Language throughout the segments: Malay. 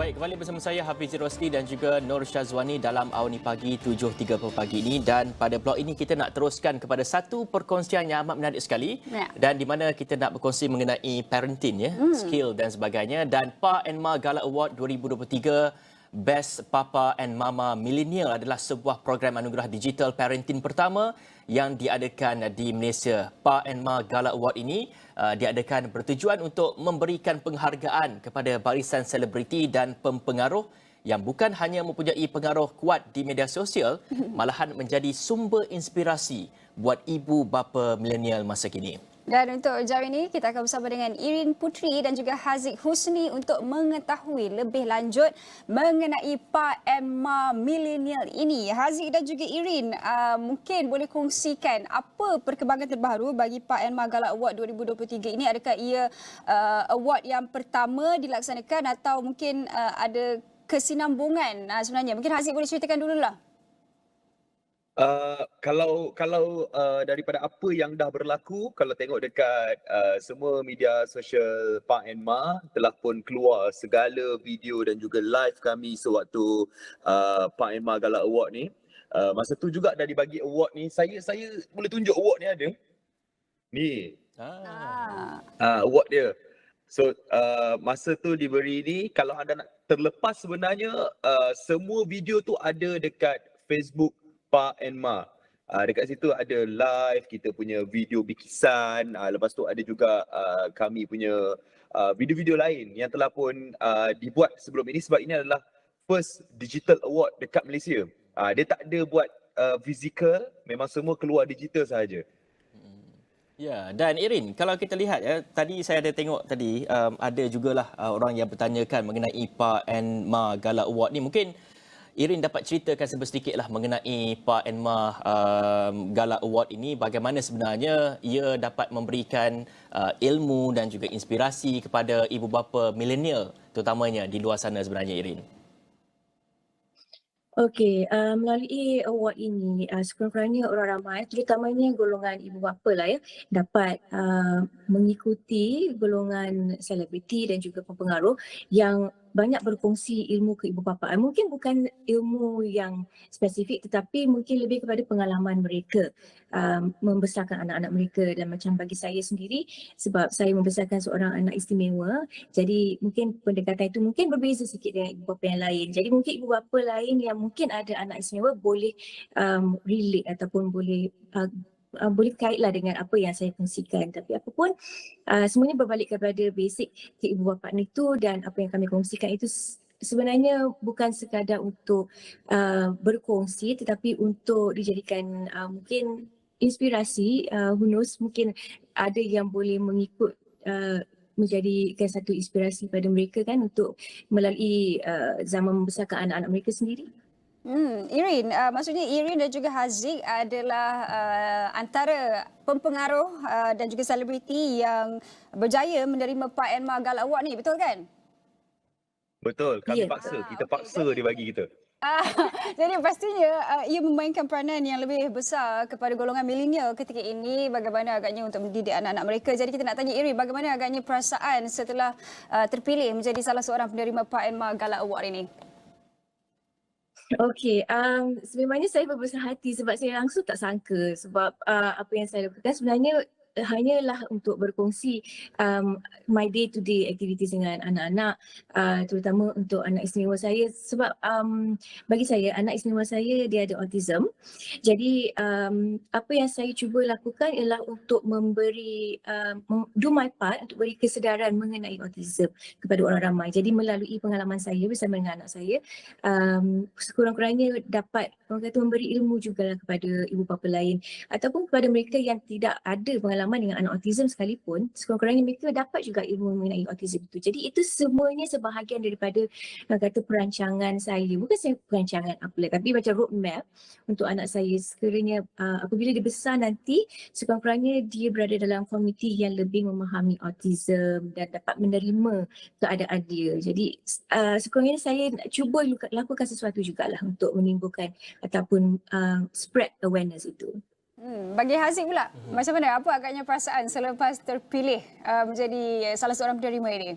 Baik, kembali bersama saya Hafiz Rosli dan juga Nur Syazwani dalam Awani Pagi 7.30 pagi ini, dan pada blog ini kita nak teruskan kepada satu perkongsian yang amat menarik sekali dan di mana kita nak berkongsi mengenai parenting, skill dan sebagainya. Dan Pa and Ma Gala Award 2023 Best Papa and Mama Millennial adalah sebuah program anugerah digital parenting pertama yang diadakan di Malaysia. Pa and Ma Gala Award ini diadakan bertujuan untuk memberikan penghargaan kepada barisan selebriti dan pempengaruh yang bukan hanya mempunyai pengaruh kuat di media sosial, malahan menjadi sumber inspirasi buat ibu bapa milenial masa kini. Dan untuk jam ini, kita akan bersama dengan Irin Putri dan juga Haziq Husni untuk mengetahui lebih lanjut mengenai Pa and Ma Millennial ini. Haziq dan juga Irin, mungkin boleh kongsikan apa perkembangan terbaru bagi Pa and Ma Gala Award 2023 ini? Adakah ia award yang pertama dilaksanakan atau mungkin ada kesinambungan sebenarnya? Mungkin Haziq boleh ceritakan dululah. Kalau daripada apa yang dah berlaku, kalau tengok dekat semua media sosial Pa and Ma telah pun keluar segala video dan juga live kami sewaktu Pa and Ma Gala Award ni. Masa tu juga dah dibagi award ni. Saya boleh tunjuk award ni ada. Ni. Award dia. So masa tu diberi ni, kalau anda nak terlepas sebenarnya semua video tu ada dekat Facebook Pa and Ma. Dekat situ ada live, kita punya video bikisan, lepas tu ada juga kami punya video-video lain yang telah pun dibuat sebelum ini, sebab ini adalah first digital award dekat Malaysia. Dia tak ada buat fizikal, memang semua keluar digital sahaja. Ya, dan Irin, kalau kita lihat tadi saya ada tengok tadi ada jugalah orang yang bertanyakan mengenai Pa and Ma Gala Award ni. Mungkin Irin dapat ceritakan sedikitlah mengenai Pa and Ma Gala Award ini, bagaimana sebenarnya ia dapat memberikan ilmu dan juga inspirasi kepada ibu bapa milenial terutamanya di luar sana sebenarnya, Irin. Okey, melalui award ini sekurang-kurangnya orang ramai, terutamanya golongan ibu bapa lah dapat mengikuti golongan selebriti dan juga pempengaruh yang banyak berkongsi ilmu ke ibu bapa. Mungkin bukan ilmu yang spesifik, tetapi mungkin lebih kepada pengalaman mereka membesarkan anak-anak mereka. Dan macam bagi saya sendiri, sebab saya membesarkan seorang anak istimewa, jadi mungkin pendekatan itu mungkin berbeza sikit dengan ibu bapa yang lain. Jadi mungkin ibu bapa lain yang mungkin ada anak istimewa boleh relate ataupun boleh kaitlah dengan apa yang saya kongsikan. Tapi apapun, semuanya berbalik kepada basic ibu bapa itu, dan apa yang kami kongsikan itu sebenarnya bukan sekadar untuk berkongsi, tetapi untuk dijadikan mungkin inspirasi. Who knows, mungkin ada yang boleh mengikut menjadikan satu inspirasi pada mereka kan, untuk melalui zaman membesarkan anak-anak mereka sendiri. Irin, maksudnya Irin dan juga Haziq adalah antara pempengaruh dan juga selebriti yang berjaya menerima Pa and Ma Gala Award ni, betul kan? Betul, kami paksa, kita paksa dia bagi kita. Jadi pastinya ia memainkan peranan yang lebih besar kepada golongan milenial ketika ini, bagaimana agaknya untuk mendidik anak-anak mereka. Jadi kita nak tanya Irin, bagaimana agaknya perasaan setelah terpilih menjadi salah seorang penerima Pa and Ma Gala Award ini? Okey, sebenarnya saya berbesar hati sebab saya langsung tak sangka, sebab apa yang saya lakukan sebenarnya hanyalah untuk berkongsi my day to day activities dengan anak-anak, terutama untuk anak istimewa saya, sebab bagi saya anak istimewa saya dia ada autism. Jadi apa yang saya cuba lakukan ialah untuk memberi do my part untuk beri kesedaran mengenai autism kepada orang ramai. Jadi melalui pengalaman saya bersama dengan anak saya, sekurang-kurangnya dapat orang kata memberi ilmu jugalah kepada ibu bapa lain, ataupun kepada mereka yang tidak ada pengalaman dengan anak autism sekalipun, sekurang-kurangnya mereka dapat juga ilmu mengenai autism itu. Jadi itu semuanya sebahagian daripada kata perancangan saya. Bukan saya perancangan apalah, tapi macam roadmap untuk anak saya sekiranya apabila dia besar nanti, sekurang-kurangnya dia berada dalam komuniti yang lebih memahami autism dan dapat menerima keadaan dia. Jadi sekurang-kurangnya saya cuba lakukan sesuatu jugalah untuk menimbulkan ataupun spread awareness itu. Bagi Haziq pula, macam mana? Apa agaknya perasaan selepas terpilih menjadi salah seorang penerima ini?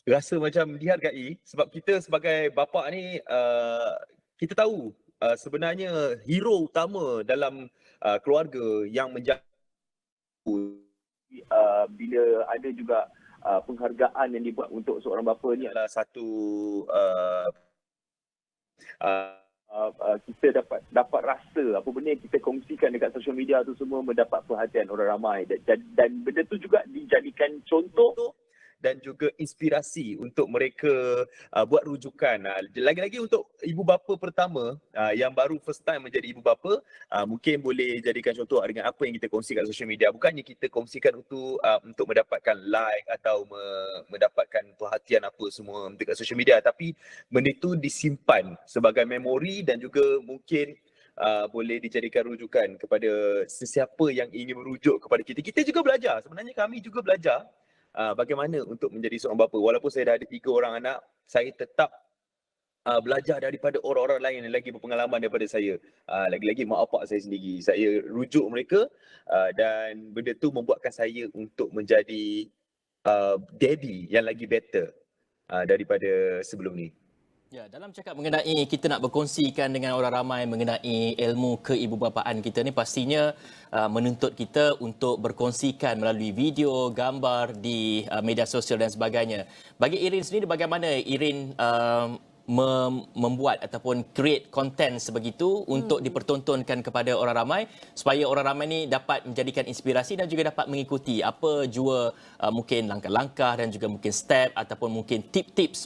rasa macam dihargai sebab kita sebagai bapa ni kita tahu sebenarnya hero utama dalam keluarga yang menjaga bila ada juga penghargaan yang dibuat untuk seorang bapa ni adalah satu kita dapat rasa apa benda yang kita kongsikan dekat social media tu semua mendapat perhatian orang ramai dan benda tu juga dijadikan contoh dan juga inspirasi untuk mereka buat rujukan. Lagi-lagi untuk ibu bapa pertama yang baru first time menjadi ibu bapa, mungkin boleh jadikan contoh dengan apa yang kita kongsi kat social media. Bukannya kita kongsikan untuk mendapatkan like atau mendapatkan perhatian apa semua dekat social media, tapi benda itu disimpan sebagai memori dan juga mungkin boleh dijadikan rujukan kepada sesiapa yang ingin merujuk kepada kita. Kita juga belajar. Sebenarnya kami juga belajar bagaimana untuk menjadi seorang bapa. Walaupun saya dah ada 3 orang anak, saya tetap belajar daripada orang-orang lain yang lagi berpengalaman daripada saya. Lagi-lagi mak bapak saya sendiri. Saya rujuk mereka dan benda tu membuatkan saya untuk menjadi daddy yang lagi better daripada sebelum ni. Ya, dalam cakap mengenai kita nak berkongsikan dengan orang ramai mengenai ilmu keibubapaan kita ni, pastinya menuntut kita untuk berkongsikan melalui video, gambar di media sosial dan sebagainya. Bagi Irin sendiri, bagaimana Irin membuat ataupun create content sebegitu untuk dipertontonkan kepada orang ramai supaya orang ramai ni dapat menjadikan inspirasi dan juga dapat mengikuti apa jua mungkin langkah-langkah dan juga mungkin step ataupun mungkin tip-tips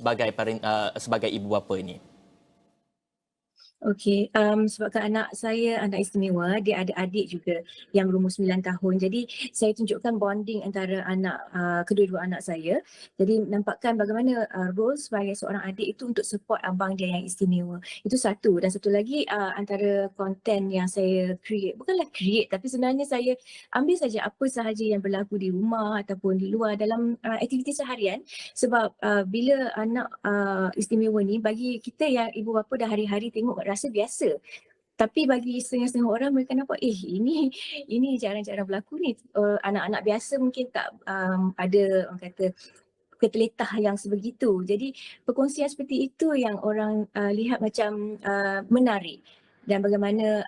sebagai ibu bapa ini? Okey, sebabkan anak saya anak istimewa, dia ada adik juga yang berumur 9 tahun. Jadi saya tunjukkan bonding antara kedua-dua anak saya. Jadi nampakkan bagaimana role sebagai seorang adik itu untuk support abang dia yang istimewa. Itu satu. Dan satu lagi antara konten yang saya create, bukanlah create tapi sebenarnya saya ambil saja apa sahaja yang berlaku di rumah ataupun di luar dalam aktiviti seharian. Sebab bila anak istimewa ni, bagi kita yang ibu bapa dah hari-hari tengok rasa biasa. Tapi bagi setengah-setengah orang mereka nampak ini jarang-jarang berlaku ni. Anak-anak biasa mungkin tak ada orang kata keteletah yang sebegitu. Jadi perkongsian seperti itu yang orang lihat macam menarik. Dan bagaimana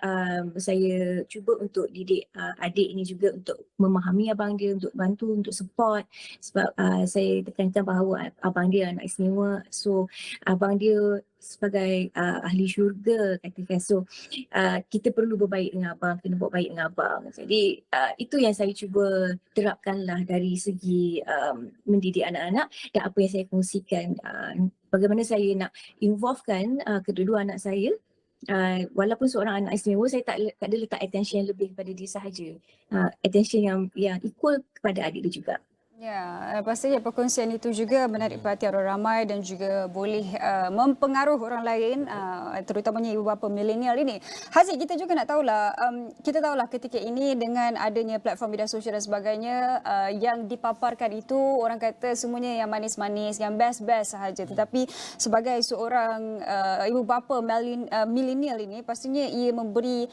saya cuba untuk didik adik ini juga untuk memahami abang dia, untuk bantu, untuk support. Sebab saya tekankan bahawa abang dia anak istimewa. So abang dia sebagai ahli syurga katakan. So kita perlu berbaik dengan abang, kena buat baik dengan abang. Jadi itu yang saya cuba terapkanlah dari segi mendidik anak-anak dan apa yang saya kongsikan. Bagaimana saya nak involvekan kedua-dua anak saya. Walaupun seorang anak istimewa, saya tak ada letak attention yang lebih kepada dia sahaja. Attention yang equal kepada adik dia juga. Ya, pastinya perkongsian itu juga menarik perhatian orang ramai dan juga boleh mempengaruhi orang lain, terutamanya ibu bapa milenial ini. Haziq, kita juga nak tahulah, kita tahulah ketika ini dengan adanya platform media sosial dan sebagainya, yang dipaparkan itu orang kata semuanya yang manis-manis, yang best-best sahaja. Tetapi sebagai seorang ibu bapa milenial ini, pastinya ia memberi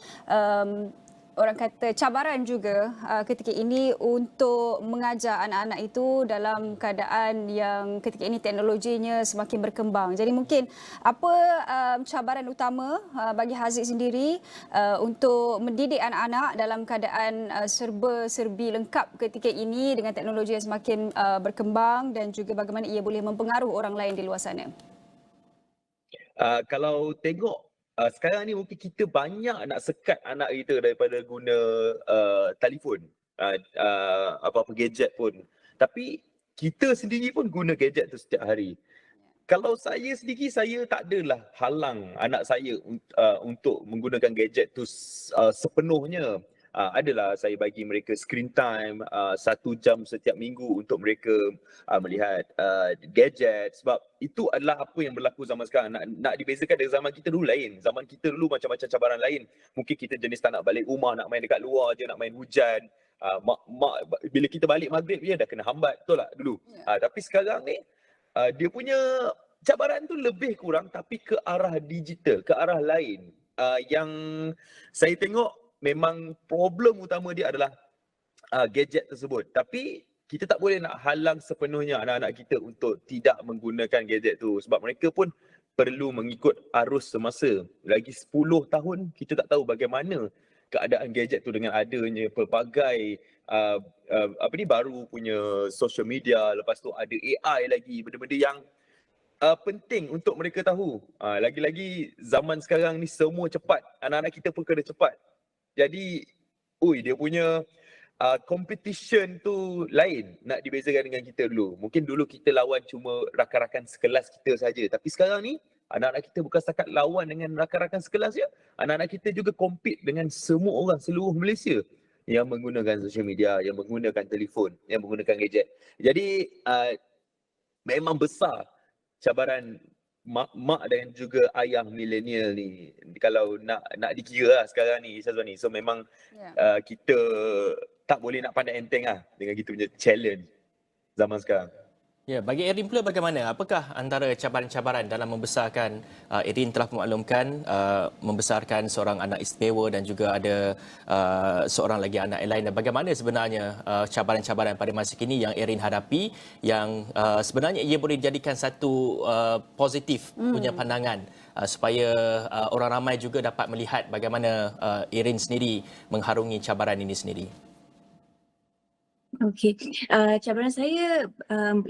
orang kata cabaran juga ketika ini untuk mengajar anak-anak itu dalam keadaan yang ketika ini teknologinya semakin berkembang. Jadi mungkin apa cabaran utama bagi Haziq sendiri untuk mendidik anak-anak dalam keadaan serba-serbi lengkap ketika ini dengan teknologi yang semakin berkembang dan juga bagaimana ia boleh mempengaruhi orang lain di luar sana? Kalau tengok sekarang ni mungkin kita banyak nak sekat anak kita daripada guna telefon, apa-apa gadget pun. Tapi kita sendiri pun guna gadget tu setiap hari. Kalau saya sendiri, saya tak adalah halang anak saya untuk menggunakan gadget tu sepenuhnya. Adalah saya bagi mereka screen time 1 jam setiap minggu untuk mereka melihat gadget, sebab itu adalah apa yang berlaku zaman sekarang. Nak dibezakan dengan zaman kita dulu lain. Zaman kita dulu macam-macam cabaran lain. Mungkin kita jenis tak nak balik rumah, nak main dekat luar je, nak main hujan. Mak bila kita balik maghrib je dah kena hambat, betul tak dulu? Tapi sekarang ni dia punya cabaran tu lebih kurang tapi ke arah digital, ke arah lain. Yang saya tengok memang problem utama dia adalah gadget tersebut. Tapi kita tak boleh nak halang sepenuhnya anak-anak kita untuk tidak menggunakan gadget tu sebab mereka pun perlu mengikut arus semasa. Lagi 10 tahun kita tak tahu bagaimana keadaan gadget tu dengan adanya pelbagai baru punya social media, lepas tu ada AI lagi, benda-benda yang penting untuk mereka tahu. Lagi-lagi zaman sekarang ni semua cepat. Anak-anak kita pun kena cepat. Jadi, dia punya competition tu lain nak dibezakan dengan kita dulu. Mungkin dulu kita lawan cuma rakan-rakan sekelas kita saja. Tapi sekarang ni, anak-anak kita bukan setakat lawan dengan rakan-rakan sekelas je. Anak-anak kita juga compete dengan semua orang seluruh Malaysia yang menggunakan social media, yang menggunakan telefon, yang menggunakan gadget. Jadi, memang besar cabaran mak dan juga ayah milenial ni kalau nak dikira lah sekarang ni Syazwani. So memang kita tak boleh nak pandai enteng lah dengan kita punya challenge zaman sekarang. Ya, bagi Erin pula bagaimana? Apakah antara cabaran-cabaran dalam membesarkan, Erin telah memaklumkan membesarkan seorang anak istimewa dan juga ada seorang lagi anak lain. Dan bagaimana sebenarnya cabaran-cabaran pada masa kini yang Erin hadapi yang sebenarnya ia boleh dijadikan satu positif punya pandangan supaya orang ramai juga dapat melihat bagaimana Erin sendiri mengharungi cabaran ini sendiri. Okey, cabaran saya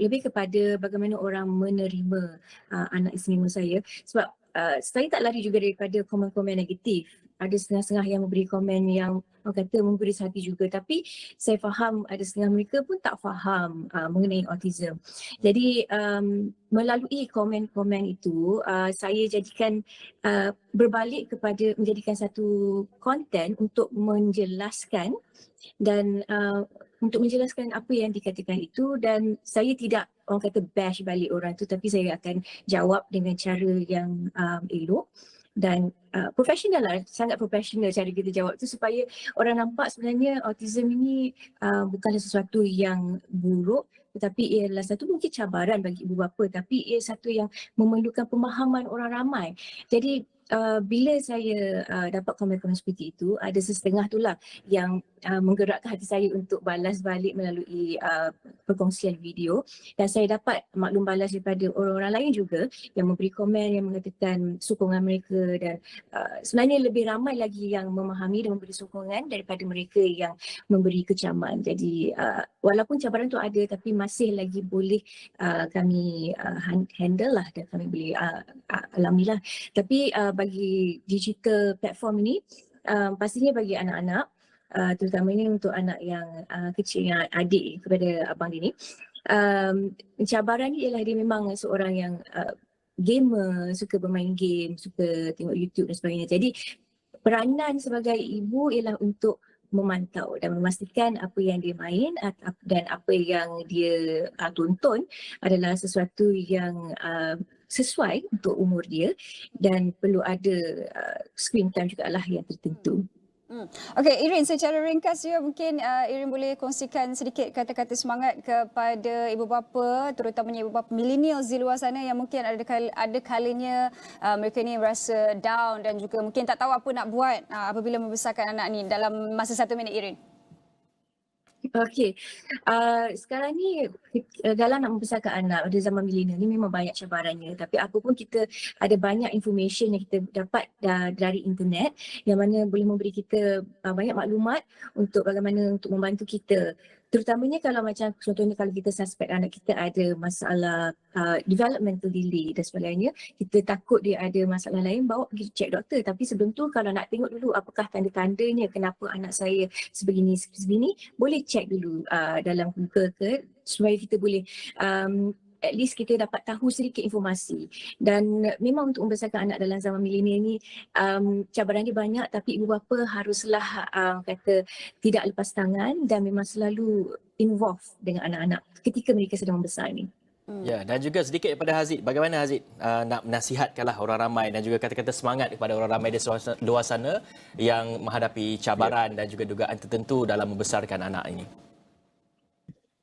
lebih kepada bagaimana orang menerima anak istimewa saya sebab saya tak lari juga daripada komen-komen negatif. Ada setengah-setengah yang memberi komen yang orang kata memberi hati juga, tapi saya faham ada setengah mereka pun tak faham mengenai autism. Jadi melalui komen-komen itu saya jadikan berbalik kepada menjadikan satu konten untuk menjelaskan dan untuk menjelaskan apa yang dikatakan itu, dan saya tidak orang kata bash balik orang tu, tapi saya akan jawab dengan cara yang elok dan profesional lah, sangat profesional cara kita jawab tu supaya orang nampak sebenarnya autism ini bukanlah sesuatu yang buruk, tetapi ia adalah satu mungkin cabaran bagi ibu bapa, tapi ia satu yang memerlukan pemahaman orang ramai. Jadi bila saya dapat komen-komen seperti itu, ada setengah itulah yang menggerakkan hati saya untuk balas balik melalui perkongsian video, dan saya dapat maklum balas daripada orang-orang lain juga yang memberi komen, yang mengatakan sokongan mereka, dan sebenarnya lebih ramai lagi yang memahami dan memberi sokongan daripada mereka yang memberi kecaman. Jadi walaupun cabaran tu ada, tapi masih lagi boleh kami handle lah dan kami boleh alamilah. Tapi bagi digital platform ini pastinya bagi anak-anak, terutamanya untuk anak yang kecil, yang adik kepada abang dia ni, cabaran ni ialah dia memang seorang yang gamer, suka bermain game, suka tengok YouTube dan sebagainya. Jadi peranan sebagai ibu ialah untuk memantau dan memastikan apa yang dia main dan apa yang dia tonton adalah sesuatu yang sesuai untuk umur dia, dan perlu ada screen time jugalah yang tertentu. Okey, Erin, secara ringkas je mungkin Erin boleh kongsikan sedikit kata-kata semangat kepada ibu bapa, terutamanya ibu bapa millennials di luar sana yang mungkin ada kalanya mereka ni merasa down dan juga mungkin tak tahu apa nak buat apabila membesarkan anak ni. Dalam masa 1 minit, Erin. Okey, sekarang ni dalam nak membesarkan anak pada zaman milenial ni memang banyak cabarannya, tapi apa pun kita ada banyak information yang kita dapat dari internet yang mana boleh memberi kita banyak maklumat untuk bagaimana untuk membantu kita. Terutamanya kalau macam contohnya kalau kita suspect anak kita ada masalah developmental delay dan sebagainya, kita takut dia ada masalah lain, bawa pergi cek doktor. Tapi sebelum tu kalau nak tengok dulu apakah tanda-tandanya kenapa anak saya sebegini, boleh cek dulu dalam Google ke, supaya kita boleh at least kita dapat tahu sedikit informasi. Dan memang untuk membesarkan anak dalam zaman milenial ni cabaran dia banyak, tapi ibu bapa haruslah kata tidak lepas tangan dan memang selalu involve dengan anak-anak ketika mereka sedang membesar ni. Ya, dan juga sedikit daripada Haziq. Bagaimana Haziq nak menasihatkanlah orang ramai dan juga kata-kata semangat kepada orang ramai di luar sana yang menghadapi cabaran dan juga dugaan tertentu dalam membesarkan anak ini?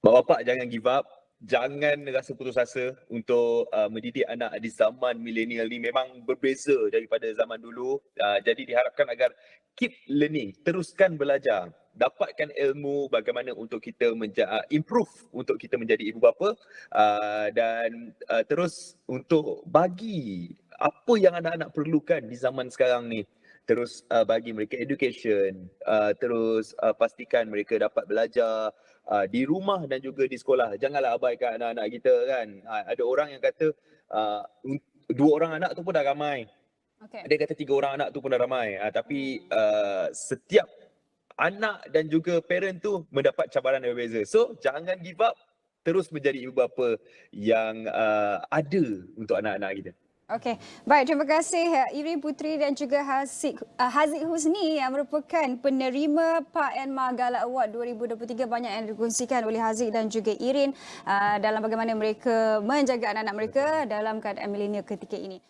Mak bapak jangan give up. Jangan rasa putus asa untuk mendidik anak di zaman milenial ni. Memang berbeza daripada zaman dulu. Jadi diharapkan agar keep learning, teruskan belajar. dapatkan ilmu bagaimana untuk kita improve untuk kita menjadi ibu bapa, dan terus untuk bagi apa yang anak-anak perlukan di zaman sekarang ni. Terus bagi mereka education, terus pastikan mereka dapat belajar di rumah dan juga di sekolah. Janganlah abaikan anak-anak kita kan. Ada orang yang kata 2 orang anak tu pun dah ramai. Okay. Dia kata 3 orang anak tu pun dah ramai. Tapi setiap anak dan juga parent tu mendapat cabaran yang berbeza. So jangan give up, terus menjadi ibu bapa yang ada untuk anak-anak kita. Okey, baik, terima kasih Irin Putri dan juga Haziq Husni yang merupakan penerima PAENMA Gala Award 2023. Banyak yang dikongsikan oleh Haziq dan juga Irin dalam bagaimana mereka menjaga anak-anak mereka dalam keadaan milenial ketika ini.